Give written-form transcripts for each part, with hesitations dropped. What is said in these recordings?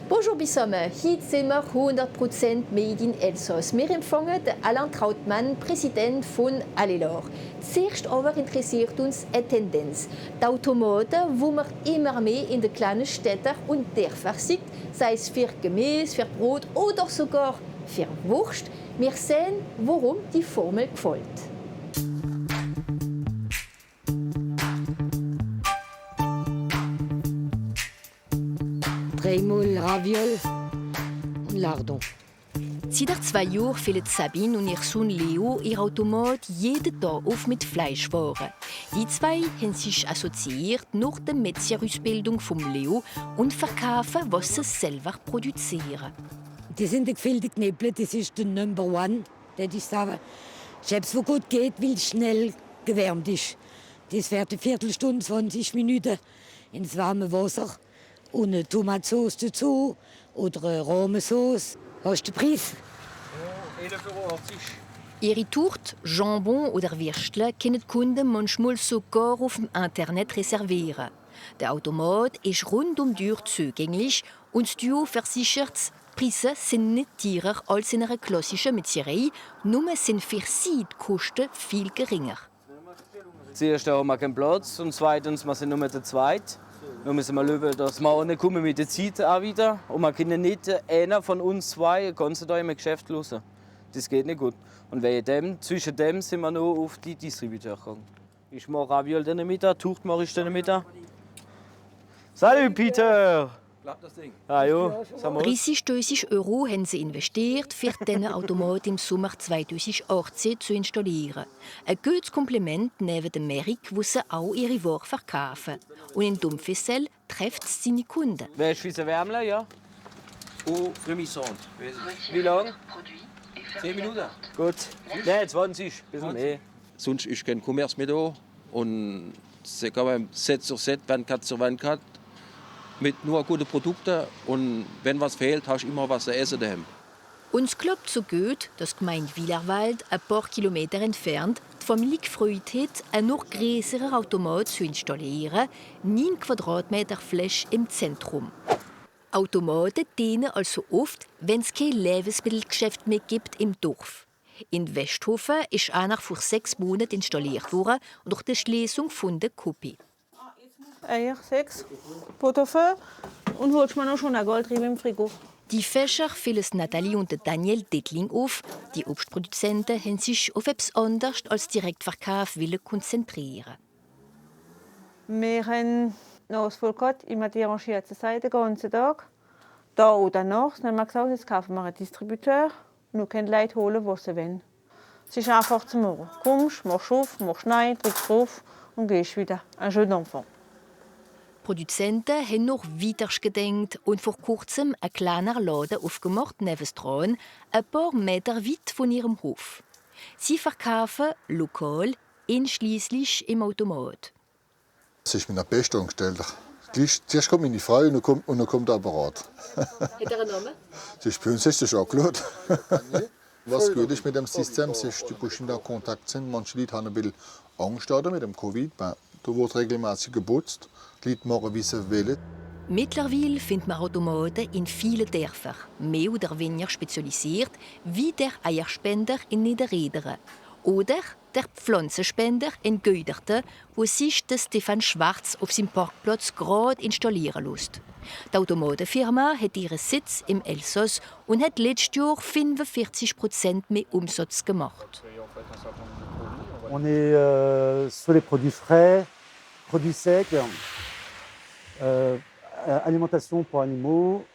Bonjour zusammen, heute sind wir 100% Made in Elsass. Wir empfangen Alain Trautmann, Präsident von Alelor. Zuerst aber interessiert uns eine Tendenz. Die Automaten, die man immer mehr in den kleinen Städten und Dörfern sieht, sei es für Gemüse, für Brot oder sogar für Wurst. Wir sehen, warum die Formel gefällt. Dreimal Raviol und Lardon. Seit 2 Jahren füllen Sabine und ihr Sohn Leo ihr Automat jeden Tag auf mit Fleischwaren. Die zwei haben sich assoziiert nach der Metzgerausbildung von Leo und verkaufen, was sie selber produzieren. Das sind die gefüllte Knäppel, das ist der Number One, würde ich sagen. Selbst wo gut geht, weil es schnell gewärmt ist. Das fährt eine Viertelstunde, 20 Minuten ins warme Wasser. Und eine Tomatensauce dazu oder eine Rahmensauce. Hast du den Preis? Ja, 1,80 €. Ihre Tourte, Jambon oder Würstle können die Kunden manchmal sogar auf dem Internet reservieren. Der Automat ist rund um die Uhr zugänglich und das Duo versichert, die Preise sind nicht teurer als in einer klassischen Metzgerei, nur sind für sie die Kosten viel geringer. Zuerst haben wir keinen Platz und zweitens wir sind nur zu zweit. Wir müssen mal schauen, dass wir auch nicht kommen mit der Zeit auch wieder. Und wir können nicht einer von uns zwei ganz da im Geschäft lösen. Das geht nicht gut. Und zwischen dem sind wir noch auf die Distributeur gegangen. Ich mache Raviol den Mittag, Tucht mache ich den Mittag. Salut Peter! Klappt das Ding? Ah, ja. 30.000 € haben sie investiert, für diesen Automat im Sommer 2018 zu installieren. Ein gutes Kompliment neben dem Merik, wo sie auch ihre Ware verkaufen. Und in Dumpfessel trifft es seine Kunden. Wer ist für Wärmler, ja? Au Fremissant. Wie lange? 10 Minuten. Gut. Nein, 20, ein bisschen mehr. Sonst ist kein Commerce mehr da. Und c'est quand même 7 sur 7, 24 sur 24. Mit nur guten Produkten. Und wenn was fehlt, hast du immer was zu essen daheim. Uns klappt so gut, dass die Gemeinde Wielerwald, ein paar Kilometer entfernt, die Familie gefreut hat, einen noch größeren Automat zu installieren, 9 Quadratmeter Fläche im Zentrum. Automaten dienen also oft, wenn es kein Lebensmittelgeschäft mehr gibt im Dorf. In Westhofen ist einer vor 6 Monaten installiert worden durch die Schließung von der Kopie. Eier, 6, Potofeu und holst mir noch schon ein Goldrieb im Frigo. Die Fäscher füllen Nathalie und Daniel Dettling auf. Die Obstproduzenten haben sich auf etwas anderes als Direktverkauf konzentrieren. Wir haben noch das Vollkott immer die arrangierte Seite den ganzen Tag. Da oder nach, dann haben wir gesagt, jetzt kaufen wir einen Distributeur. Nur können die Leute holen, was sie wollen. Es ist einfach zu machen. Kommst, machst auf, machst rein, drückst drauf und gehst wieder. Ein Jeu d'enfant. Produzenten haben noch weiter gedacht und vor kurzem ein kleiner Laden aufgemacht nebendran, ein paar Meter weit von ihrem Hof. Sie verkaufen lokal, einschließlich im Automat. Das ist mit einer beste Angestellte. Zuerst kommt meine Frau und dann kommt der Apparat. Hat er einen Namen? Das ist bei uns ist das auch gut. Was gut ist mit dem System, ist, du musst in Kontakt sein. Manche Leute haben ein bisschen Angst mit dem Covid. Da wird regelmäßig geputzt. Die Leute machen, wie sie wollen. Mittlerweile findet man Automaten in vielen Dörfern, mehr oder weniger spezialisiert, wie der Eierspender in Niederrederen oder der Pflanzenspender in Göderten, wo sich der Stefan Schwarz auf seinem Parkplatz gerade installieren lässt. Die Automatenfirma hat ihren Sitz im Elsass und hat letztes Jahr 45% mehr Umsatz gemacht. On est sur les produits frais, produits secs, alimentation pour animaux.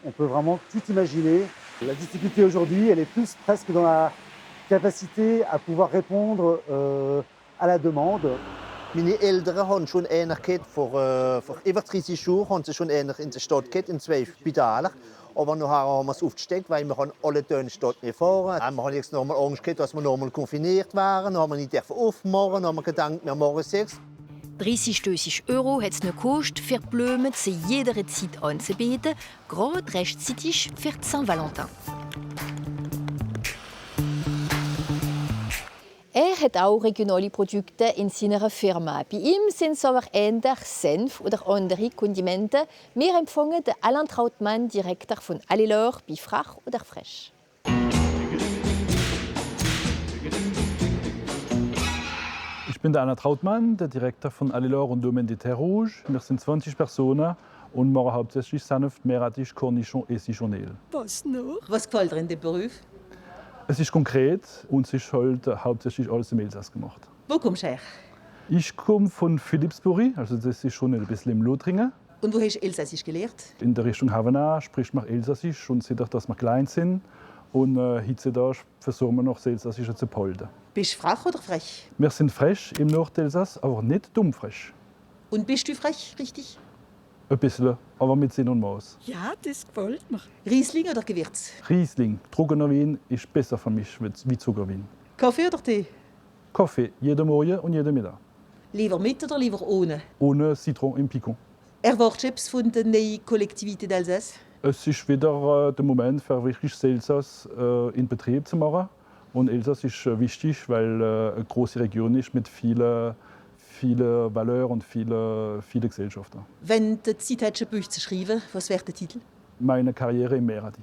On peut vraiment tout imaginer. La difficulté aujourd'hui, elle est plus presque dans la capacité à pouvoir répondre à la demande. Meine Eltern haben schon einer gehabt, vor über 30 Jahren haben sie schon einer in der Stadt gehabt, in 2 Spitälern. Aber nachher haben wir es aufgesteckt, weil wir alle Tage in die Stadt nicht fahren. Wir haben jetzt nochmal Angst gehabt, dass wir nochmal konfiniert waren. Dann haben wir nicht aufmachen, dann haben wir gedacht, wir machen es jetzt. 30.000 € hat es noch gekostet, für die Blumen zu jeder Zeit anzubieten, gerade rechtzeitig für Saint-Valentin. Er hat auch regionale Produkte in seiner Firma. Bei ihm sind es aber eher Senf oder andere Kondimente. Wir empfangen den Alain Trautmann, Direktor von Alilor, bei Frach oder Fresh. Ich bin der Alain Trautmann, der Direktor von Alilor und Domaine des Terres Rouges. Wir sind 20 Personen und machen hauptsächlich Sanft, Meerrettich, Cornichon et Cichonel. Was noch? Was gefällt dir in dem Beruf? Es ist konkret und es ist halt hauptsächlich alles im Elsass gemacht. Wo kommst du her? Ich komme von Philippsburg, also das ist schon ein bisschen im Lothringen. Und wo hast du Elsässisch gelernt? In der Richtung Havanna spricht man Elsassisch, schon seit dass wir klein sind. Und heutzutage versuchen wir noch das Elsassische zu behalten. Bist du frech oder frech? Wir sind frech im Nordelsass, aber nicht dumm frech. Und bist du frech, richtig? Ein bisschen, aber mit Sinn und Maß. Ja, das gefällt mir. Riesling oder Gewürz? Riesling, trockener Wein ist besser für mich wie Zuckerwein. Kaffee oder Tee? Kaffee, jeden Morgen und jeden Mittag. Lieber mit oder lieber ohne? Ohne Zitron im Picon. Erwartest du etwas von der neuen Kollektivität d'Alsace? Es ist wieder der Moment, für wirklich das Elsass in Betrieb zu machen. Und Elsass ist wichtig, weil eine große Region ist mit vielen Valeurs und vielen Gesellschaften. Wenn du Zeit hättest, ein Buch zu schreiben, was wäre der Titel? Meine Karriere im Meerrettich.